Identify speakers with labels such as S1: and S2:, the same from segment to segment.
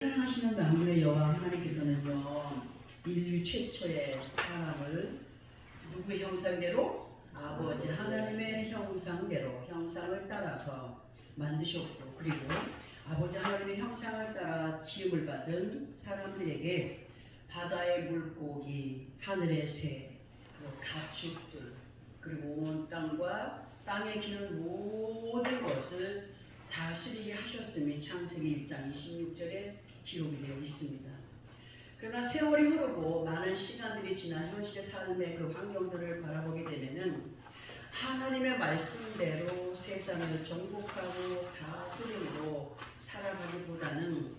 S1: 사랑하시는 만군의 여호와 하나님께서는요, 인류 최초의 사람을 누구의 형상대로? 아버지 하나님의 형상대로, 형상을 따라서 만드셨고, 그리고 아버지 하나님의 형상을 따라 지음을 받은 사람들에게 바다의 물고기, 하늘의 새, 그리고 가축들, 그리고 온 땅과 땅에 기는 모든 것을 다스리게 하셨음이 창세기 1장 26절에 기록이 되어 있습니다. 그러나 세월이 흐르고 많은 시간들이 지나 현실의 삶의 그 환경들을 바라보게 되면은 하나님의 말씀대로 세상을 정복하고 다스리고 살아가기보다는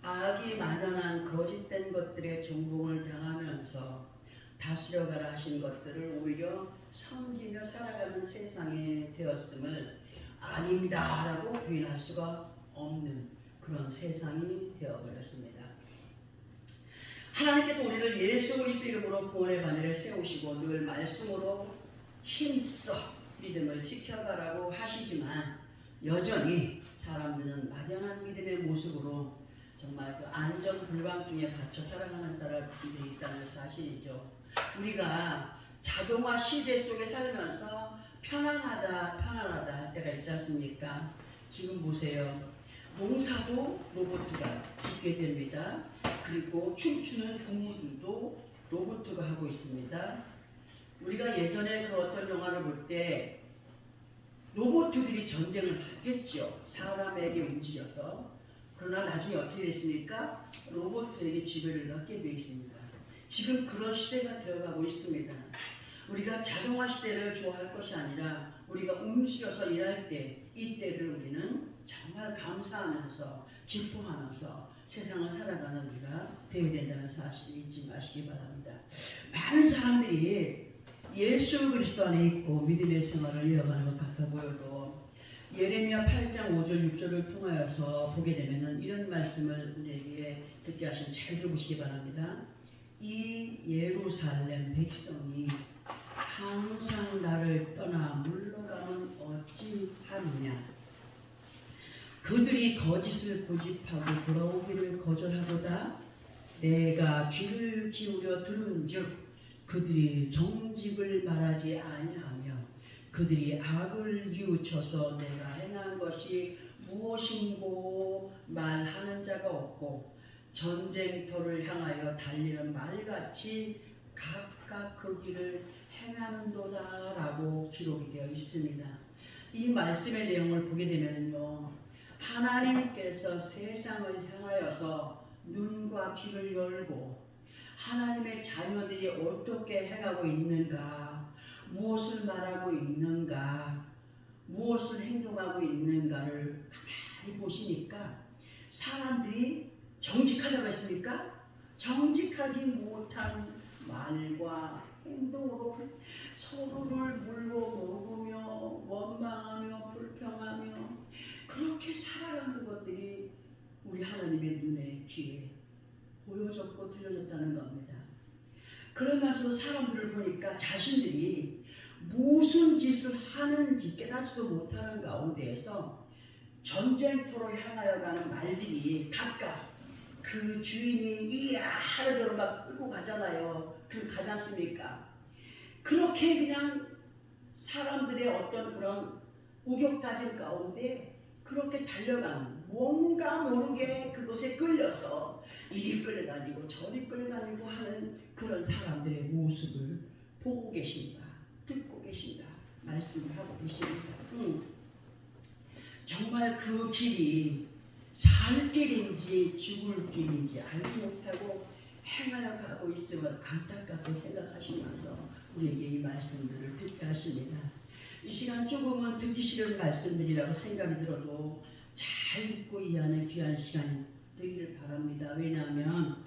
S1: 악이 만연한 거짓된 것들의 정복을 당하면서 다스려가라 하신 것들을 오히려 섬기며 살아가는 세상이 되었음을 아닙니다 라고 부인할 수가 없는 그런 세상이 되어버렸습니다. 하나님께서 우리를 예수 그리스도 이름으로 구원의 바늘을 세우시고 늘 말씀으로 힘써 믿음을 지켜가라고 하시지만 여전히 사람들은 막연한 믿음의 모습으로 정말 그 안전 불감증에 갇혀 살아가는 사람들이 있다는 사실이죠. 우리가 자동화 시대 속에 살면서 편안하다 할 때가 있지 않습니까? 지금 보세요. 농사도 로봇가 짓게 됩니다. 그리고 춤추는 부모들도 로봇가 하고 있습니다. 우리가 예전에 그 어떤 영화를 볼 때 로봇들이 전쟁을 했죠. 사람에게 움직여서. 그러나 나중에 어떻게 됐습니까? 로봇에게 지배를 얻게 되어 있습니다. 지금 그런 시대가 되어가고 있습니다. 우리가 자동화 시대를 좋아할 것이 아니라 우리가 움직여서 일할 때 이때를 우리는 정말 감사하면서 기뻐하면서 세상을 살아가는 우리가 되어야 된다는 사실을 잊지 마시기 바랍니다. 많은 사람들이 예수 그리스도 안에 있고 믿음의 생활을 이어가는 것 같아 보여도 예레미야 8장 5절 6절을 통하여서 보게 되면 이런 말씀을 우리에게 듣게 하시면 잘 들어보시기 바랍니다. 이 예루살렘 백성이 항상 나를 떠나 물러가면 어찌하느냐. 그들이 거짓을 고집하고 돌아오기를 거절하고다 내가 귀를 기울여 들은즉 그들이 정직을 말하지 아니하며 그들이 악을 뉘우쳐서 내가 행한 것이 무엇인고 말하는 자가 없고 전쟁터를 향하여 달리는 말같이 각각 그 길을 행하는도다 라고 기록이 되어 있습니다. 이 말씀의 내용을 보게 되면요, 하나님께서 세상을 향하여서 눈과 귀를 열고 하나님의 자녀들이 어떻게 행하고 있는가, 무엇을 말하고 있는가, 무엇을 행동하고 있는가를 가만히 보시니까 사람들이 정직하다고 했습니까? 정직하지 못한 말과 행동으로 서로를 물고 먹으며 원망하며 불평하며 그렇게 살아가는 것들이 우리 하나님의 눈에 귀에 보여졌고 들려졌다는 겁니다. 그러면서 사람들을 보니까 자신들이 무슨 짓을 하는지 깨닫지도 못하는 가운데에서 전쟁터로 향하여 가는 말들이 각각 그 주인이 이야 하는 대로 막 끌고 가잖아요. 가지 않습니까? 그렇게 그냥 사람들의 어떤 그런 우격다짐 가운데 그렇게 달려가는, 뭔가 모르게 그것에 끌려서 이리 끌려다니고 저리 끌려다니고 하는 그런 사람들의 모습을 보고 계신다, 듣고 계신다 말씀을 하고 계십니다. 정말 그 길이 살 길인지 죽을 길인지 알지 못하고 행하여 가고 있음을 안타깝게 생각하시면서 우리에게 이 말씀들을 듣게 하십니다. 이 시간 조금은 듣기 싫은 말씀들이라고 생각이 들어도 잘 듣고 이해하는 귀한 시간이 되기를 바랍니다. 왜냐하면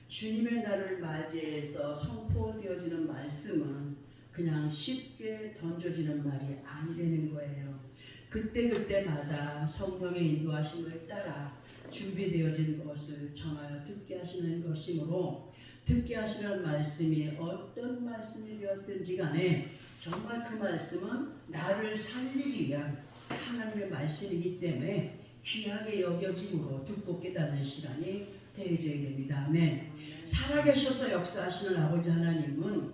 S1: 주님의 날을 맞이해서 선포되어지는 말씀은 그냥 쉽게 던져지는 말이 아니라는 거예요. 그때그때마다 성령의 인도하심을 따라 준비되어진 것을 전하여 듣게 하시는 것이므로 듣게 하시는 말씀이 어떤 말씀이 되었든지 간에 정말 그 말씀은 나를 살리기 위한 하나님의 말씀이기 때문에 귀하게 여겨짐으로 듣고 깨닫는 시간이 되어져야 됩니다. 아멘. 살아계셔서 역사하시는 아버지 하나님은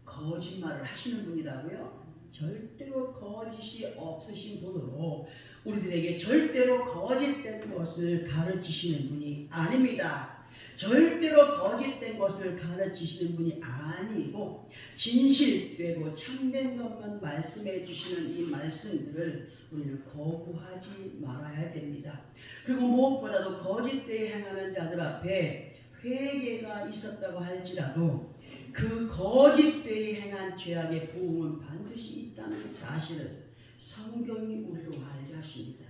S1: 거짓말을 하시는 분이라고요? 절대로 거짓이 없으신 분으로 우리들에게 절대로 거짓된 것을 가르치시는 분이 아닙니다. 절대로 거짓된 것을 가르치시는 분이 아니고 진실되고 참된 것만 말씀해 주시는 이 말씀들을 우리는 거부하지 말아야 됩니다. 그리고 무엇보다도 거짓되이 행하는 자들 앞에 회개가 있었다고 할지라도 그 거짓되이 행한 죄악의 보응은 반드시 있다는 사실을 성경이 우리로 알게 하십니다.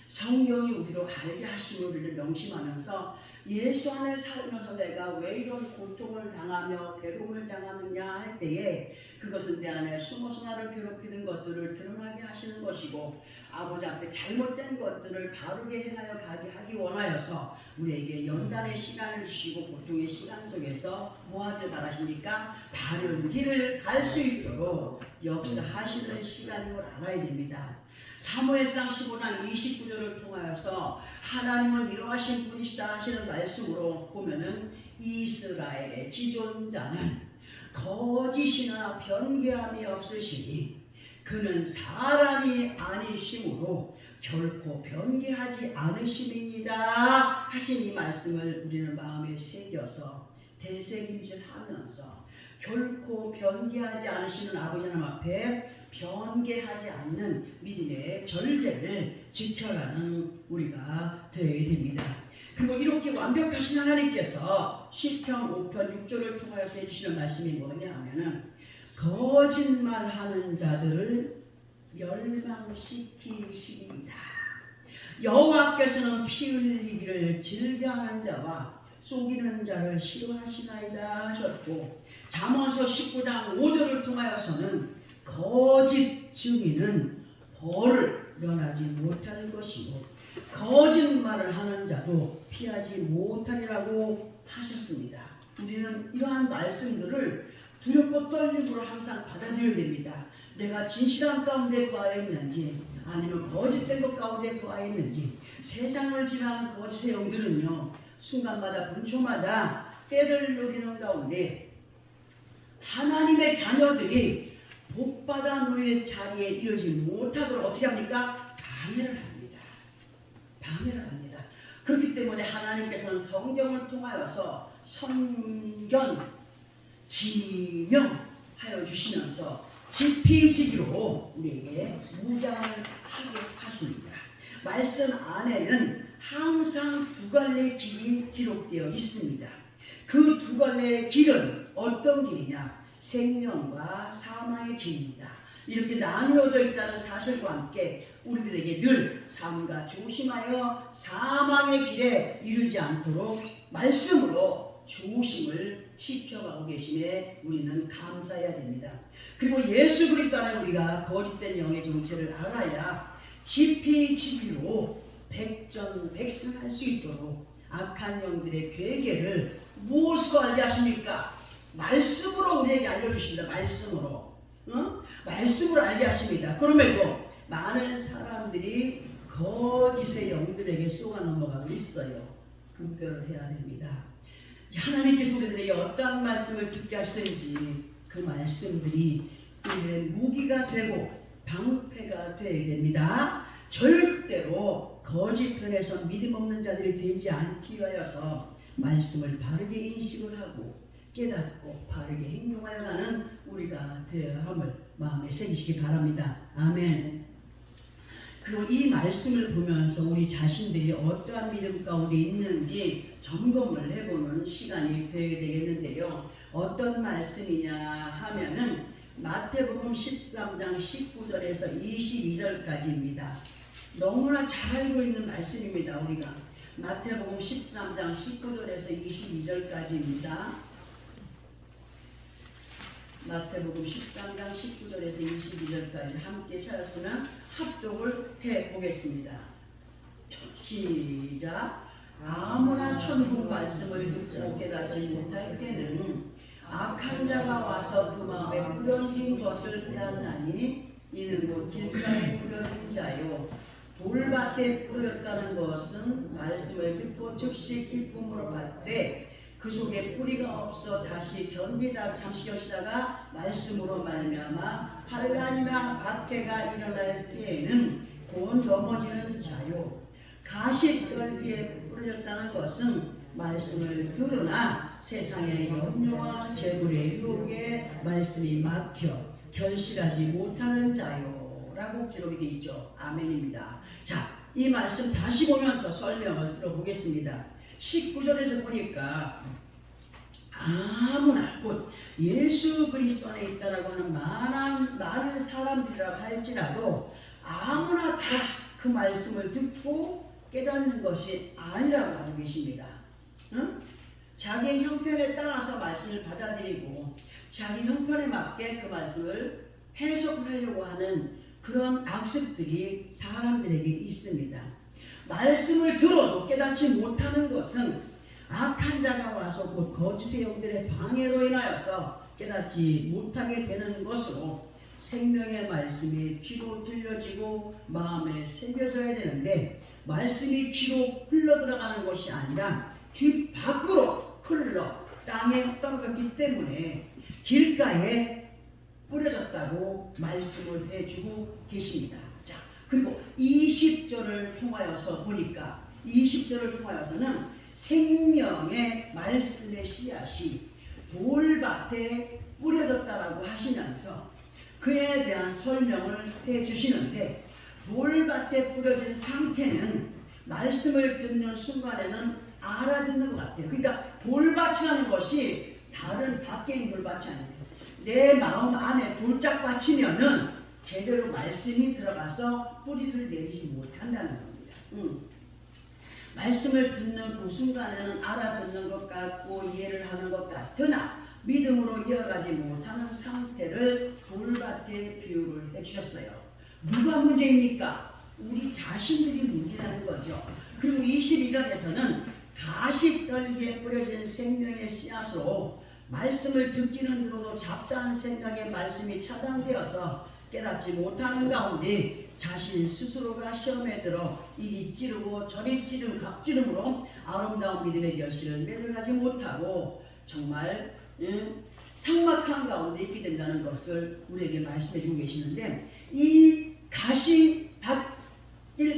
S1: 성경이 우리로 알게 하심을 우리를 명심하면서 예수 안에 살면서 내가 왜 이런 고통을 당하며 괴로움을 당하느냐 할 때에 그것은 내 안에 숨어서 나를 괴롭히는 것들을 드러나게 하시는 것이고 아버지 앞에 잘못된 것들을 바르게 행하여 가게 하기 원하여서 우리에게 연단의 시간을 주시고 고통의 시간 속에서 뭐 하길 바라십니까? 바른 길을 갈 수 있도록 역사하시는 시간인 걸 알아야 됩니다. 사무엘상 15장 29절을 통하여서 하나님은 이러하신 분이시다 하시는 말씀으로 보면은 이스라엘의 지존자는 거짓이나 변개함이 없으시니 그는 사람이 아니심으로 결코 변개하지 않으심이니이다 하신 이 말씀을 우리는 마음에 새겨서 되새김질하면서 결코 변개하지 않으시는 아버지 하나님 앞에 변개하지 않는 믿음의 절제를 지켜가는 우리가 되어야 됩니다. 그리고 이렇게 완벽하신 하나님께서 시편 5편 6절을 통하여서 해주시는 말씀이 뭐냐 하면은 거짓말하는 자들을 멸망시키시리이다. 여호와께서는 피 흘리기를 즐겨하는 자와 속이는 자를 싫어하시나이다 하셨고 잠언서 19장 5절을 통하여서는 거짓 증인은 벌을 면하지 못하는 것이고 거짓말을 하는 자도 피하지 못하리라고 하셨습니다. 우리는 이러한 말씀들을 두렵고 떨림으로 항상 받아들여야 됩니다. 내가 진실함 가운데 거하여 있는지 아니면 거짓된 것 가운데 거하여 있는지 세상을 지나는 거짓의 영들은요 순간마다 분초마다 때를 노리는 가운데 하나님의 자녀들이 복받아 누릴 자리에 이르지 못하도록 어떻게 합니까? 방해를 합니다. 방해를 합니다. 그렇기 때문에 하나님께서는 성경을 통하여서 선견, 지명하여 주시면서 지피지기로 우리에게 무장을 하게 하십니다. 말씀 안에는 항상 두 갈래의 길이 기록되어 있습니다. 그 두 갈래의 길은 어떤 길이냐? 생명과 사망의 길입니다. 이렇게 나누어져 있다는 사실과 함께 우리들에게 늘 삼가 조심하여 사망의 길에 이르지 않도록 말씀으로 조심을 시켜가고 계심에 우리는 감사해야 됩니다. 그리고 예수 그리스도 안에 우리가 거짓된 영의 정체를 알아야 지피지기로 백전백승할 수 있도록 악한 영들의 괴계를 무엇으로 알게 하십니까? 말씀으로 우리에게 알려주십니다. 말씀으로. 말씀으로 알게 하십니다. 그럼에도 많은 사람들이 거짓의 영들에게 쏘아 넘어가고 있어요. 분별을 해야 됩니다. 하나님께서 우리들에게 어떠한 말씀을 듣게 하시든지 그 말씀들이 우리의 무기가 되고 방패가 되어야 됩니다. 절대로 거짓 편에서 믿음 없는 자들이 되지 않기 위하여서 말씀을 바르게 인식을 하고 깨닫고 바르게 행동하여 가는 우리가 되어야 함을 마음에 새기시기 바랍니다. 아멘. 그리고 이 말씀을 보면서 우리 자신들이 어떠한 믿음 가운데 있는지 점검을 해보는 시간이 되어야 되겠는데요. 어떤 말씀이냐 하면은 마태복음 13장 19절에서 22절까지입니다. 너무나 잘 알고 있는 말씀입니다. 우리가 마태복음 13장 19절에서 22절까지입니다. 마태복음 13장 19절에서 22절까지 함께 찾았으면 합독을 해보겠습니다. 시작. 아무나 천국 말씀을 듣고 깨닫지 못할 때는 악한 자가 와서 그 마음에 뿌려진 것을 빼앗나니 이는 곧 길가에 뿌려진 자요 돌밭에 뿌려졌다는 것은 말씀을 듣고 즉시 기쁨으로 받되 그 속에 뿌리가 없어 다시 잠시 견디다가 말씀으로 말미암아 환난이나 박해가 일어날 때에는 곧 넘어지는 자요. 가시떨기에 뿌려졌다는 것은 말씀을 들으나 세상의 염려와 재물의 유혹에 말씀이 막혀 결실하지 못하는 자요 라고 기록이 되어 있죠. 아멘입니다. 자, 이 말씀 다시 보면서 설명을 들어보겠습니다. 19절에서 보니까 아무나 곧 예수 그리스도 안에 있다라고 하는 많은 사람들이라고 할지라도 아무나 다 그 말씀을 듣고 깨닫는 것이 아니라고 하고 계십니다. 응? 자기 형편에 따라서 말씀을 받아들이고 자기 형편에 맞게 그 말씀을 해석하려고 하는 그런 악습들이 사람들에게 있습니다. 말씀을 들어도 깨닫지 못하는 것은 악한 자가 와서 곧 거짓의 영들의 방해로 인하여서 깨닫지 못하게 되는 것으로 생명의 말씀이 귀로 들려지고 마음에 새겨져야 되는데 말씀이 귀로 흘러들어가는 것이 아니라 귀 밖으로 흘러 땅에 떨어졌기 때문에 길가에 뿌려졌다고 말씀을 해주고 계십니다. 자, 그리고 20절을 통하여서 보니까 20절을 통하여서는 생명의 말씀의 씨앗이 돌밭에 뿌려졌다라고 하시면서 그에 대한 설명을 해주시는데 돌밭에 뿌려진 상태는 말씀을 듣는 순간에는 알아듣는 것 같아요. 그러니까 돌밭이라는 것이 다른 밖에 있는 돌밭이 아니에요. 내 마음 안에 돌짝밭이면은 제대로 말씀이 들어가서 뿌리를 내리지 못한다는 겁니다. 말씀을 듣는 그 순간에는 알아듣는 것 같고 이해를 하는 것 같으나 믿음으로 이어가지 못하는 상태를 돌밭에 비유를 해주셨어요. 누가 문제입니까? 우리 자신들이 문제라는 거죠. 그리고 22절에서는 가시떨기에 뿌려진 생명의 씨앗으로 말씀을 듣기는 들어도 잡다한 생각에 말씀이 차단되어서 깨닫지 못하는 가운데 자신 스스로가 시험에 들어 이리 찌르고 저리 각지름으로 아름다운 믿음의 결실을 맺어가지 못하고 정말 삭막한 가운데 있게 된다는 것을 우리에게 말씀해 주고 계시는데 이 가시밭길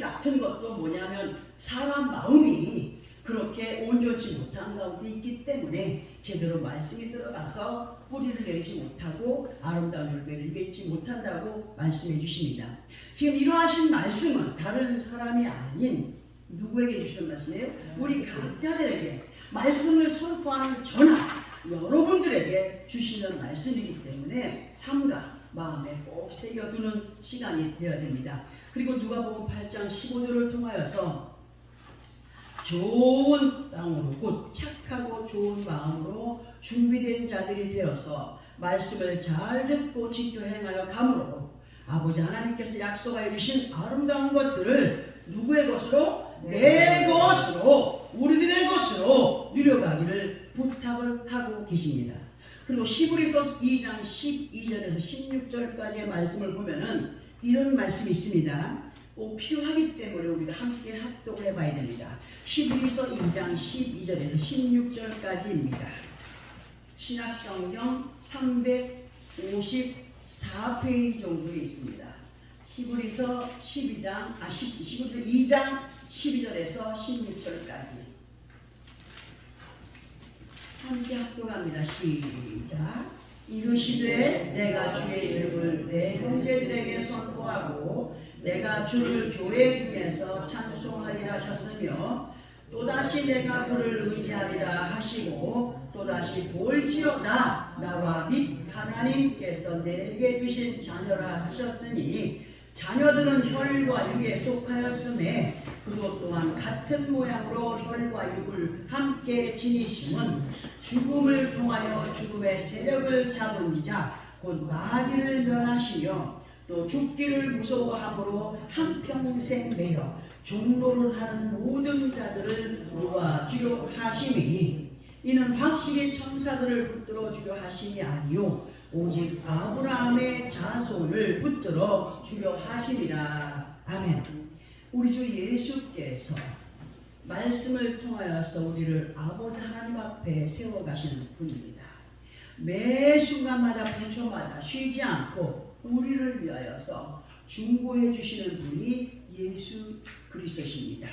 S1: 같은 것도 뭐냐면 사람 마음이 그렇게 온전치 못한 가운데 있기 때문에 제대로 말씀이 들어가서 뿌리를 내지 못하고 아름다운 열매를 맺지 못한다고 말씀해 주십니다. 지금 이러하신 말씀은 다른 사람이 아닌 누구에게 주시는 말씀이에요? 우리 각자들에게 말씀을 선포하는 저나 여러분들에게 주시는 말씀이기 때문에 삼가 마음에 꼭 새겨두는 시간이 되어야 됩니다. 그리고 누가복음 8장 15절을 통하여서 좋은 땅으로 곧 착하고 좋은 마음으로 준비된 자들이 되어서 말씀을 잘 듣고 지켜 행하여 감으로 아버지 하나님께서 약속하여 주신 아름다운 것들을 누구의 것으로? 내 것으로 우리들의 것으로 누려가기를 부탁을 하고 계십니다. 그리고 히브리서 2장 12절에서 16절까지의 말씀을 보면은 이런 말씀이 있습니다. 꼭 필요하기 때문에 우리가 함께 합독을 해봐야 됩니다. 히브리서 2장 12절에서 16절까지입니다. 신약성경 354페이지 정도에 있습니다. 히브리서 2장 12절에서 16절까지 함께 합독합니다. 시작. 이르시되 내가 주의 이름을 내 형제들에게 선포하고 내가 주를 교회 중에서 찬송하리라 하셨으며 또다시 내가 그를 의지하리라 하시고 또다시 볼지어다 나와 및 하나님께서 내게 주신 자녀라 하셨으니 자녀들은 혈과 육에 속하였음에 그도 또한 같은 모양으로 혈과 육을 함께 지니심은 죽음을 통하여 죽음의 세력을 잡은 자 곧 마귀를 멸하시며 또 죽기를 무서워함으로 한평생 매여 종로를 하는 모든 자들을 놓아주려 하심이니 이는 확실히 천사들을 붙들어 주려 하심이 아니요 오직 아브라함의 자손을 붙들어 주려 하심이라. 아멘. 우리 주 예수께서 말씀을 통하여서 우리를 아버지 하나님 앞에 세워가시는 분입니다. 매 순간마다 분초마다 쉬지 않고 우리를 위하여서 중보해 주시는 분이 예수 그리스도십니다.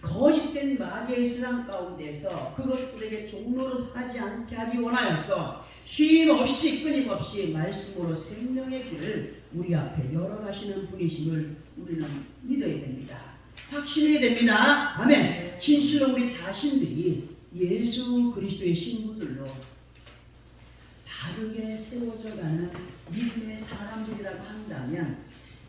S1: 거짓된 마귀의 세상 가운데서 그것들에게 종로로 하지 않게 하기 원하여서 쉼 없이 끊임없이 말씀으로 생명의 길을 우리 앞에 열어가시는 분이심을 우리는 믿어야 됩니다. 확신해야 됩니다. 아멘. 진실로 우리 자신들이 예수 그리스도의 신부들로 바르게 세워져가는 믿음의 사람들이라고 한다면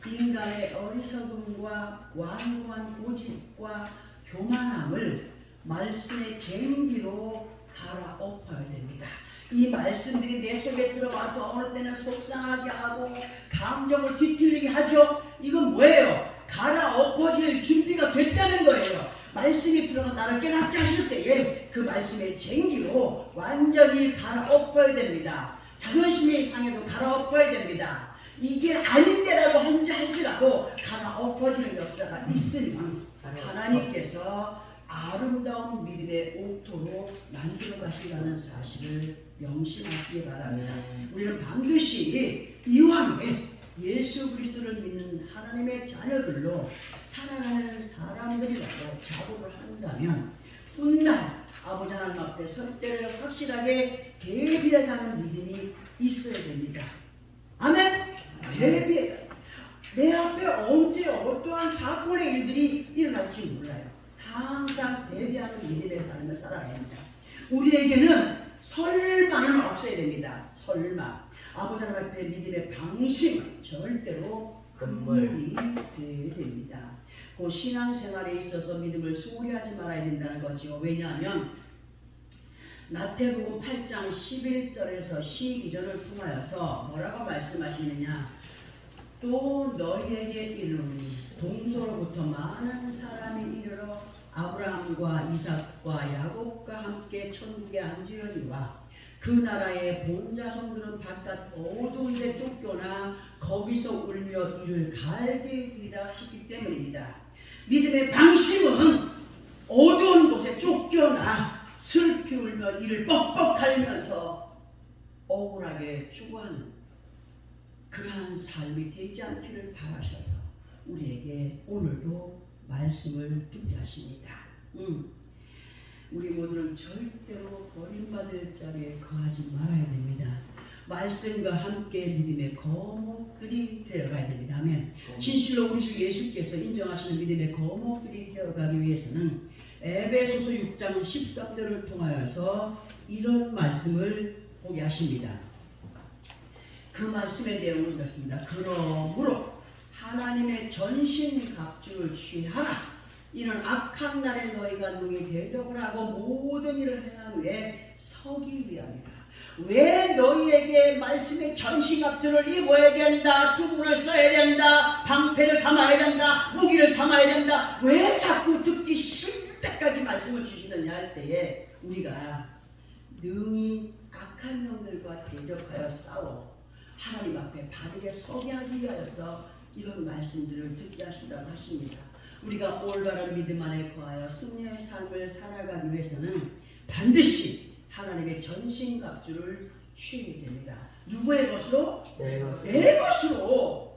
S1: 인간의 어리석음과 완고한 고집과 교만함을 말씀의 쟁기로 갈아엎어야 됩니다. 이 말씀들이 내 속에 들어와서 어느 때는 속상하게 하고 감정을 뒤틀리게 하죠. 이건 뭐예요? 갈아엎어질 준비가 됐다는 거예요. 말씀이 들어가 나를 깨닫게 하실 때에 그 말씀의 쟁기로 완전히 갈아엎어야 됩니다. 자존심이 상해도 갈아엎어야 됩니다. 이게 아닌데라고 할지라도 갈아엎어지는 역사가 있으면 하나님께서 아름다운 믿음의 옥토로 만들어 가시라는 사실을 명심하시기 바랍니다. 우리는 반드시 이왕에 예수 그리스도를 믿는 하나님의 자녀들로 살아가는 사람들이라고 자부를 한다면 훗날 아버지 하나님 앞에 설 때를 확실하게 대비하는 믿음이 있어야 됩니다. 아멘. 대비해. 내 앞에 언제 어떠한 사건의 일들이 일어날지 몰라요. 항상 대비하는 믿음의 삶을 살아야 합니다. 우리에게는 설마는 없어야 됩니다. 설마. 아버지 하나님 앞에 믿음의 방심은 절대로 금물이 되어야 됩니다. 그 신앙생활에 있어서 믿음을 소홀히 하지 말아야 된다는 거죠. 왜냐하면 마태복음 8장 11절에서 12절을 통하여서 뭐라고 말씀하시느냐. 또 너희에게 이르노니 동서로부터 많은 사람이 이르러 아브라함과 이삭과 야곱과 함께 천국에 앉으려니와 그 나라의 본자손들은 바깥 어두운 데 쫓겨나 거기서 울며 이를 갈게 되리라 하셨기 때문입니다. 믿음의 방심은 어두운 곳에 쫓겨나 슬피 울며 이를 뻑뻑 갈면서 억울하게 추구하는 그러한 삶이 되지 않기를 바라셔서 우리에게 오늘도 말씀을 듣게 하십니다. 우리 모두는 절대로 버림받을 자리에 거하지 말아야 됩니다. 말씀과 함께 믿음의 거목들이 되어가야 됩니다. 아멘. 진실로 우리 주 예수께서 인정하시는 믿음의 거목들이 되어가기 위해서는 에베소서 6장 13절을 통하여서 이런 말씀을 보게 하십니다. 그 말씀의 내용을 읽었습니다. 그러므로 하나님의 전신갑주를 취하라. 이는 악한 날에 너희가 능히 대적을 하고 모든 일을 행한 후에 서기 위함이라. 왜 너희에게 말씀의 전신갑주를 입어야 된다, 투구를 써야 된다, 방패를 삼아야 된다, 무기를 삼아야 된다, 왜 자꾸 듣기 싫을 때까지 말씀을 주시느냐 할 때에 우리가 능히 악한 영들과 대적하여 싸워 하나님 앞에 바르게 서게 하기 위하여서 이런 말씀들을 듣게 하신다고 하십니다. 우리가 올바른 믿음 안에 거하여 승리의 삶을 살아가기 위해서는 반드시 하나님의 전신갑주를 취해야 됩니다. 누구의 것으로? 내 것으로.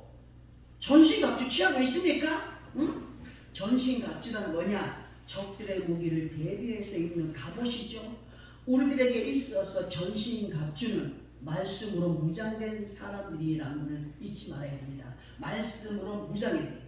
S1: 전신갑주 취하고 있습니까? 응? 전신갑주란 뭐냐? 적들의 무기를 대비해서 입는 갑옷이죠. 우리들에게 있어서 전신갑주는 말씀으로 무장된 사람들이라는 것을 잊지 말아야 됩니다. 말씀으로 무장이 돼.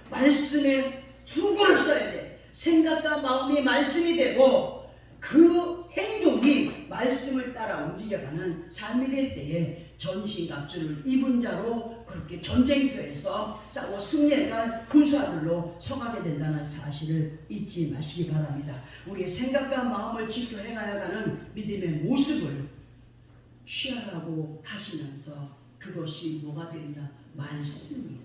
S1: 말씀에 투구를 써야 돼. 생각과 마음이 말씀이 되고 그 행동이 말씀을 따라 움직여가는 삶이 될 때에 전신갑주를 입은 자로 그렇게 전쟁터에서 싸워 승리해갈 군사들로 서가게 된다는 사실을 잊지 마시기 바랍니다. 우리의 생각과 마음을 지켜 행하여가는 믿음의 모습을 취하라고 하시면서 그것이 뭐가 되리라? 말씀이.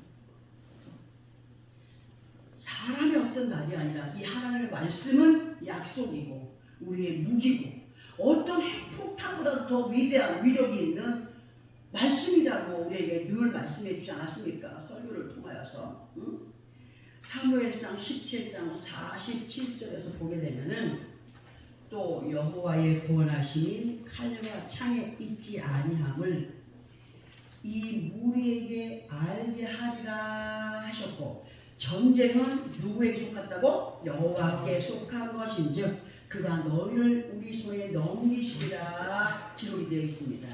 S1: 사람의 어떤 말이 아니라 이 하나님의 말씀은 약속이고 우리의 무기고 어떤 핵폭탄보다 더 위대한 위력이 있는 말씀이라고 우리에게 늘 말씀해 주지 않았습니까? 설교를 통하여서. 사무엘상 17장 47절에서 보게 되면은 또 여호와의 구원하심이 칼과 창에 있지 아니함을 이 무리에게 알게 하리라 하셨고, 전쟁은 누구에게 속했다고? 여호와께 속한 것인즉 그가 너희를 우리 손에 넘기시리라 기록이 되어 있습니다.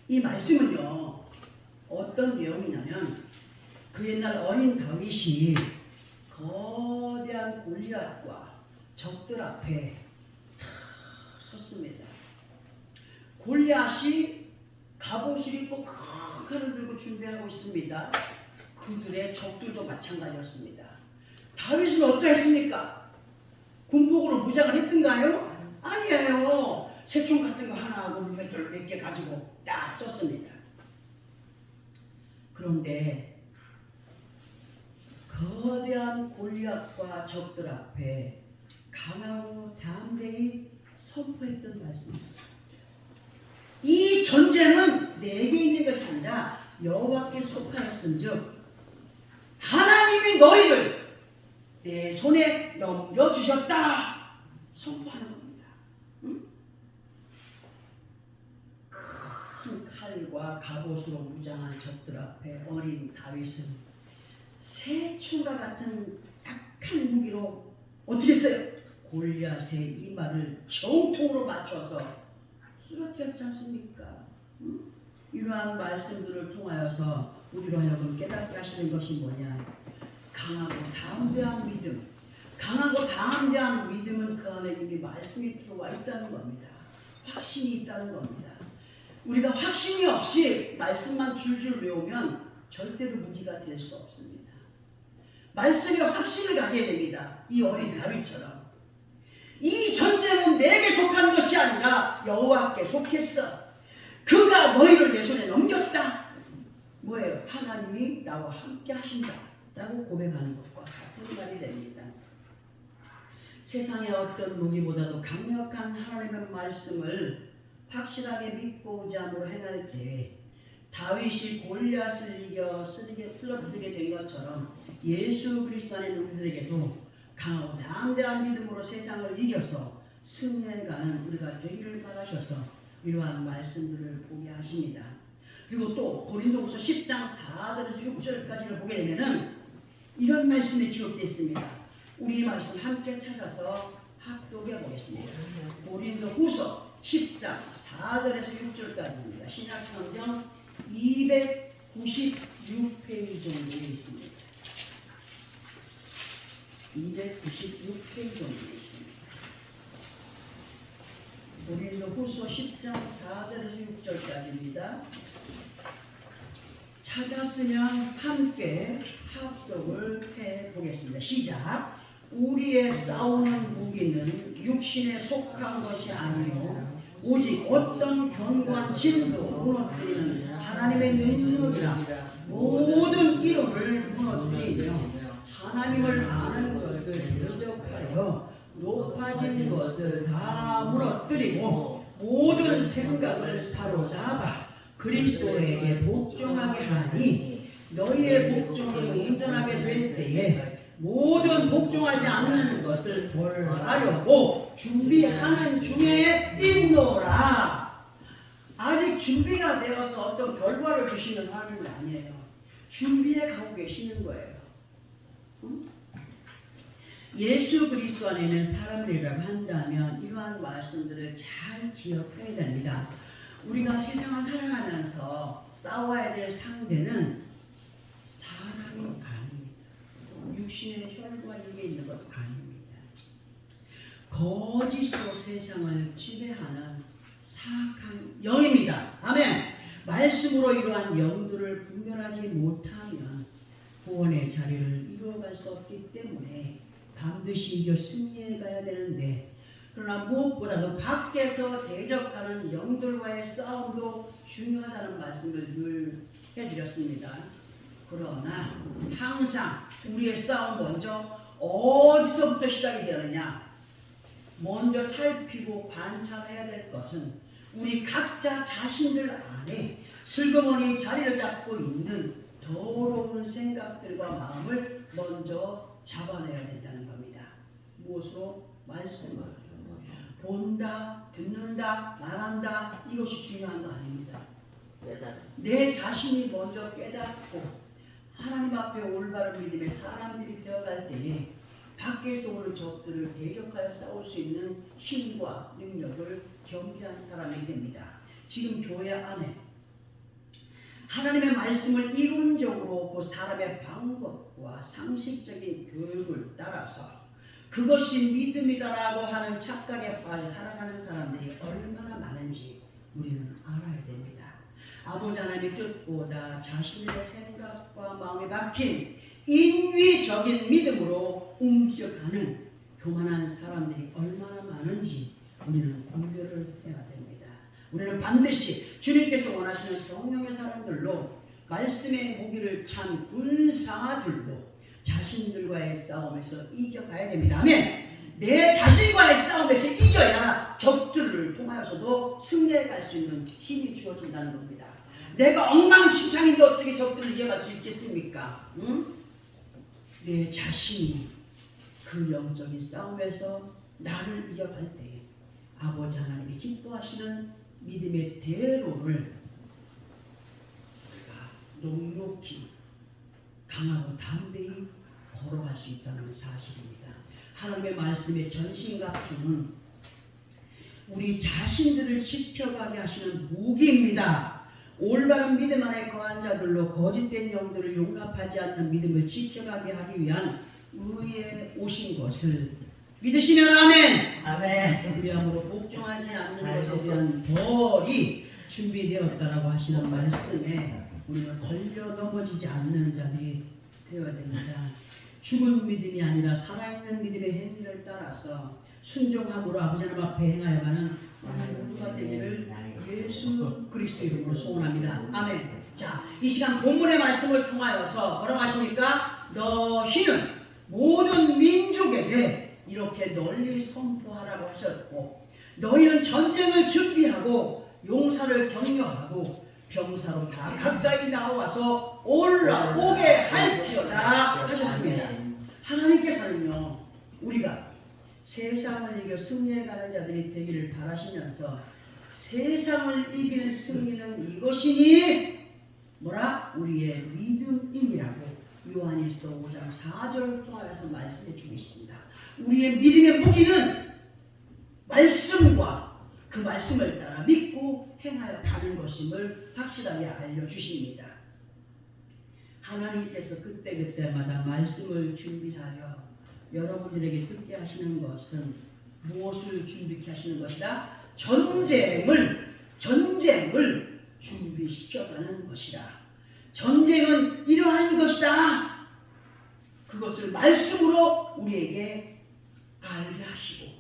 S1: 이 말씀은요, 어떤 내용이냐면 그 옛날 어린 다윗이 거대한 골리앗과 적들 앞에 섰습니다. 골리앗이 갑옷을 입고 큰 칼을 들고 준비하고 있습니다. 그들의 적들도 마찬가지였습니다. 다윗은 어떠했습니까? 군복으로 무장을 했던가요? 아니에요. 새총 같은 거 하나 하고 몇 개 가지고 딱 썼습니다. 그런데 거대한 골리앗과 적들 앞에 강하고 담대히 선포했던 말씀입니다. 이 전쟁은 내게 있는 것이 아니라 여호와께 속하였은즉 하나님이 너희를 내 손에 넘겨주셨다 선포하는 겁니다. 응? 큰 칼과 갑옷으로 무장한 적들 앞에 어린 다윗은 새총과 같은 딱한 무기로 어떻게 했어요? 골리앗의 이마를 정통으로 맞춰서 쓰러뜨렸지 않습니까? 응? 이러한 말씀들을 통하여서 우리로 하여금 깨닫게 하시는 것이 뭐냐? 강하고 담대한 믿음. 강하고 담대한 믿음은 그 안에 이미 말씀이 들어와 있다는 겁니다. 확신이 있다는 겁니다. 우리가 확신이 없이 말씀만 줄줄 외우면 절대로 무기가 될 수 없습니다. 말씀에 확신을 가져야 됩니다. 이 어린 다윗처럼. 이 전쟁은 내게 속한 것이 아니라 여호와께 속했어. 그가 너희를 내 손에 넘겼다. 뭐예요? 하나님이 나와 함께 하신다 라고 고백하는 것과 같은 말이 됩니다. 세상의 어떤 무기보다도 강력한 하나님의 말씀을 확실하게 믿고 의지함으로 행할 때 다윗이 골리앗을 이겨 쓰러뜨리게 된 것처럼 예수 그리스도 안에 우리들에게도 강하고 담대한 믿음으로 세상을 이겨서 승리해가는 우리가 되기를 바라셔서 이러한 말씀들을 보게 하십니다. 그리고 또 고린도후서 10장 4절에서 6절까지를 보게 되면은 이런 말씀이 기록되어 있습니다. 우리 이 말씀 함께 찾아서 합독해 보겠습니다. 고린도후서 10장 4절에서 6절까지입니다. 신약성경 296페이지 정도에 있습니다. 296페이지 정도에 있습니다. 고린도후서 10장 4절에서 6절까지입니다. 찾았으면 함께 합독을 해보겠습니다. 시작. 우리의 싸우는 무기는 육신에 속한 것이 아니요 오직 어떤 견고한 진도 무너뜨리는 하나님의 능력이라. 모든 이론을 무너뜨리며 하나님을 아는 것을 대적하여 높아진 것을 다 무너뜨리고 모든 생각을 사로잡아 그리스도에게 복종하게 하니 너희의 복종이 온전하게 될 때에 모든 복종하지 않는 것을 벌하려고 준비하는 중에 있노라. 아직 준비가 되어서 어떤 결과를 주시는 하나님은 아니에요. 준비해 가고 계시는 거예요. 응? 예수 그리스도 안에 있는 사람들이라고 한다면 이러한 말씀들을 잘 기억해야 됩니다. 우리가 세상을 살아가면서 싸워야 될 상대는 사람이 아닙니다. 육신의 혈과 육에 있는 것 아닙니다. 거짓으로 세상을 지배하는 사악한 영입니다. 아멘. 말씀으로 이러한 영들을 분별하지 못하면 구원의 자리를 이루어갈 수 없기 때문에 반드시 이겨 승리해 가야 되는데, 그러나 무엇보다도 밖에서 대적하는 영들과의 싸움도 중요하다는 말씀을 늘 해드렸습니다. 그러나 항상 우리의 싸움 먼저 어디서부터 시작이 되느냐? 먼저 살피고 관찰해야 될 것은 우리 각자 자신들 안에 슬그머니 자리를 잡고 있는 더러운 생각들과 마음을 먼저 잡아내야 된다는 겁니다. 무엇으로? 말씀으로. 본다, 듣는다, 말한다, 이것이 중요한 거 아닙니다. 내 자신이 먼저 깨닫고 하나님 앞에 올바른 믿음의 사람들이 되어갈 때에 밖에서 오는 적들을 대적하여 싸울 수 있는 힘과 능력을 겸비한 사람이 됩니다. 지금 교회 안에 하나님의 말씀을 이론적으로 그 사람의 방법과 상식적인 교육을 따라서 그것이 믿음이다라고 하는 착각에 빠져 살아가는 사람들이 얼마나 많은지 우리는 알아야 됩니다. 아버지 하나님의 뜻보다 자신의 생각과 마음에 박힌 인위적인 믿음으로 움직여가는 교만한 사람들이 얼마나 많은지 우리는 분별을 해야 됩니다. 우리는 반드시 주님께서 원하시는 성령의 사람들로 말씀의 무기를 찬 군사들로 자신들과의 싸움에서 이겨가야 됩니다. 아멘. 내 자신과의 싸움에서 이겨야 적들을 통하여서도 승리해 갈 수 있는 힘이 주어진다는 겁니다. 내가 엉망진창인데 어떻게 적들을 이겨갈 수 있겠습니까? 응? 내 자신이 그 영적인 싸움에서 나를 이겨갈 때 아버지 하나님이 기뻐하시는 믿음의 대로를 우리가 녹록히 강하고 담대히 걸어갈 수 있다는 사실입니다. 하나님의 말씀의 전신갑주는 우리 자신들을 지켜가게 하시는 무기입니다. 올바른 믿음 안에 거한 자들로 거짓된 영들을 용납하지 않는 믿음을 지켜가게 하기 위한 의에 오신 것을 믿으시면 아멘.
S2: 아멘.
S1: 우리함으로 복종하지 않는 것에 대한 벌이 준비되었다라고 하시는 말씀에 우리는 걸려 넘어지지 않는 자들이 되어야 됩니다. 죽은 믿음이 아니라 살아있는 믿음의 행위를 따라서 순종함으로 아버지 하나님 앞에 행하여가는 모두가 되기를 예수 그리스도 이름으로 소원합니다. 아멘. 자, 이 시간 본문의 말씀을 통하여서 뭐라고 하십니까? 너희는 모든 민족에게 이렇게 널리 선포하라고 하셨고, 너희는 전쟁을 준비하고 용사를 격려하고 병사로 다 가까이 나와서 올라오게 할지어다 하셨습니다. 하나님께서는요, 우리가 세상을 이겨 승리해가는 자들이 되기를 바라시면서 세상을 이길 승리는 이것이니 뭐라? 우리의 믿음이라고 요한일서 5장 4절을 통하여서 말씀해 주고 있습니다. 우리의 믿음의 무기는 말씀과 그 말씀을 따라 믿고 행하여 가는 것임을 확실하게 알려주십니다. 하나님께서 그때그때마다 말씀을 준비하여 여러분들에게 듣게 하시는 것은 무엇을 준비케 하시는 것이라? 전쟁을 준비시켜가는 것이라. 전쟁은 이러한 것이다. 그것을 말씀으로 우리에게 알게 하시고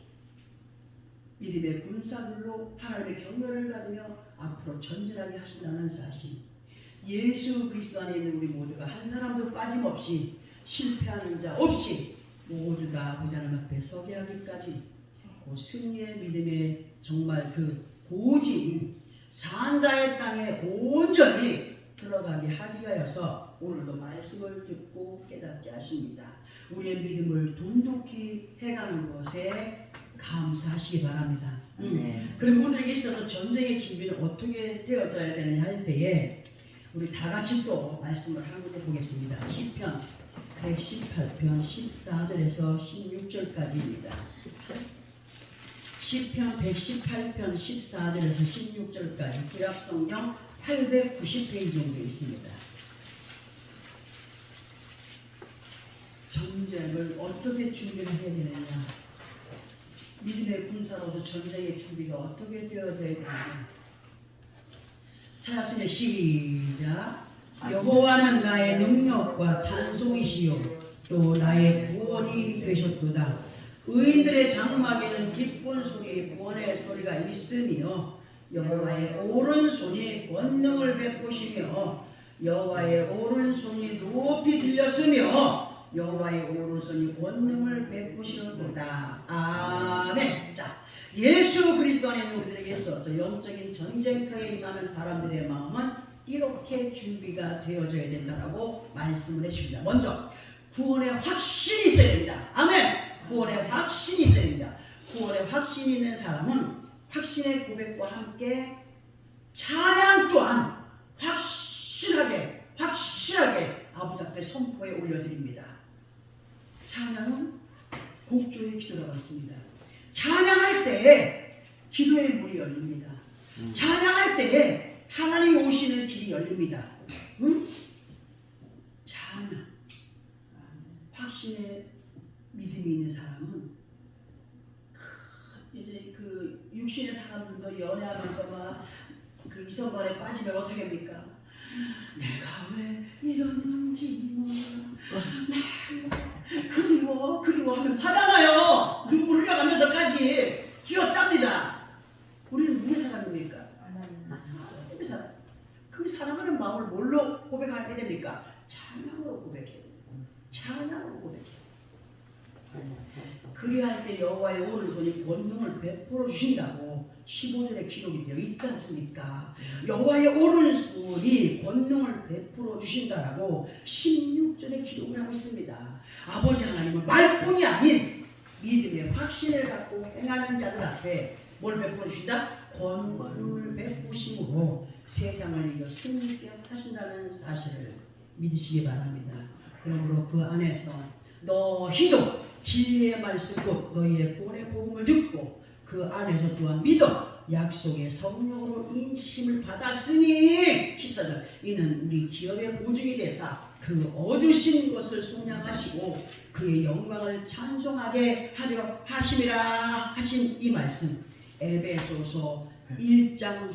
S1: 믿음의 군사들로 하나님의 격려를 받으며 앞으로 전진하게 하신다는 사실. 예수 그리스도 안에 있는 우리 모두가 한 사람도 빠짐없이 실패하는 자 없이 모두 다 아버지 하나님 앞에 서게 하기까지 그 승리의 믿음의 정말 그 고진 산자의 땅에 온전히 들어가게 하기 위하여서 오늘도 말씀을 듣고 깨닫게 하십니다. 우리의 믿음을 돈독히 해가는 것에 감사하시기 바랍니다. 그럼 우리에게 있어서 전쟁의 준비는 어떻게 되어져야 되느냐 할 때에 우리 다 같이 또 말씀을 한 군데 보겠습니다. 시편 118편 14절에서 16절까지입니다. 시편 118편 14절에서 16절까지 구약성경 890페이지 정도 있습니다. 전쟁을 어떻게 준비를 해야 되느냐, 믿음의 군사로서 전쟁의 준비가 어떻게 되어져야 되느냐. 찾았으면 시작. 여호와는 나의 능력과 찬송이시요 또 나의 구원이 되셨도다. 의인들의 장막에는 기쁜 소리, 구원의 소리가 있으며 여호와의 오른손이 권능을 베푸시며 여호와의 오른손이 높이 들렸으며 여호와의 오른손이 권능을 베푸시는도다. 아멘. 자, 예수 그리스도 안에 있는 우리들에게 있어서 영적인 전쟁터에 임하는 사람들의 마음은 이렇게 준비가 되어져야 된다라고 말씀을 해줍니다. 먼저 구원의 확신이 있어야 됩니다. 아멘. 구원의 확신이 있어야 됩니다. 구원의 확신이 있는 사람은 확신의 고백과 함께 찬양 또한 확실하게 아버지 앞에 선포에 올려드립니다. 찬양은 곡조의 기도라고 했습니다. 찬양할 때에 기도의 문이 열립니다. 찬양할 때에 하나님 오시는 길이 열립니다. 응? 찬양, 확신의 믿음이 있는 사람은 이제 그 육신의 사람들도 연애하면서 막 그 이성관에 빠지면 어떻게 합니까? 내가 왜 이러는지 몰라. 그리워 하면서 하잖아요. 눈물 흘려가면서까지 쥐어짭니다. 우리는 누구의 사람입니까? 하나님의 사람. 그 사랑하는 마음을 뭘로 고백하게 됩니까? 찬양으로 고백해요. 찬양으로 고백해요. 그리할 때 여호와의 오른손이 권능을 베풀어 주신다고 15절에 기록이 되어 있지 않습니까? 여호와의 오른손이 권능을 베풀어 주신다라고 16절에 기록을 하고 있습니다. 아버지 하나님은 말뿐이 아닌 믿음의 확신을 갖고 행하는 자들 앞에 뭘 베풀어 주신다? 권능을 베푸심으로 세상을 이겨 승리케 하신다는 사실을 믿으시기 바랍니다. 그러므로 그 안에서 너희도 진리의 말씀 곧 너희의 구원의 복음을 듣고 그 안에서 또한 믿어 약속의 성령으로 인심을 받았으니 14절 이는 우리 기업의 보증이 되사 그 얻으신 것을 속량하시고 그의 영광을 찬송하게 하려 하심이라 하신 이 말씀 에베소서 1장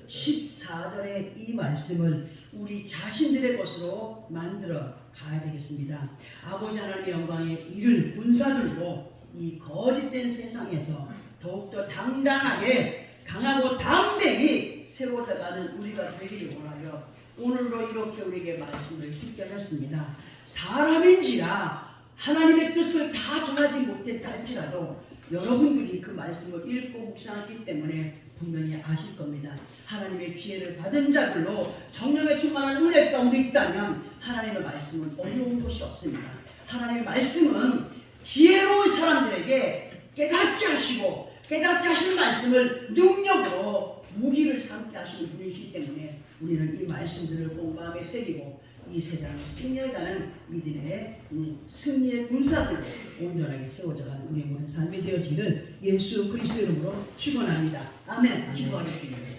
S1: 14절의 이 말씀을 우리 자신들의 것으로 만들어 가야 되겠습니다. 아버지 하나님의 영광에 이를 군사들도 이 거짓된 세상에서 더욱더 당당하게 강하고 담대히 세워져가는 우리가 되기를 원하여 오늘도 이렇게 우리에게 말씀을 듣게 하셨습니다. 사람인지라 하나님의 뜻을 다 전하지 못했다 할지라도 여러분들이 그 말씀을 읽고 묵상했기 때문에 분명히 아실 겁니다. 하나님의 지혜를 받은 자들로 성령의 충만한 은혜 가운데 있다면 하나님의 말씀은 어려운 것이 없습니다. 하나님의 말씀은 지혜로운 사람들에게 깨닫게 하시고 깨닫게 하시는 말씀을 능력으로 무기를 삼게 하시는 분이시기 때문에 우리는 이 말씀들을 공감에 새기고 이 세상을 승리해가는 믿음의 승리의 군사들로 온전하게 세워져가는 우리의 모든 삶이 되어지는 예수 그리스도 이름으로 축원합니다. 아멘. 기도하겠습니다.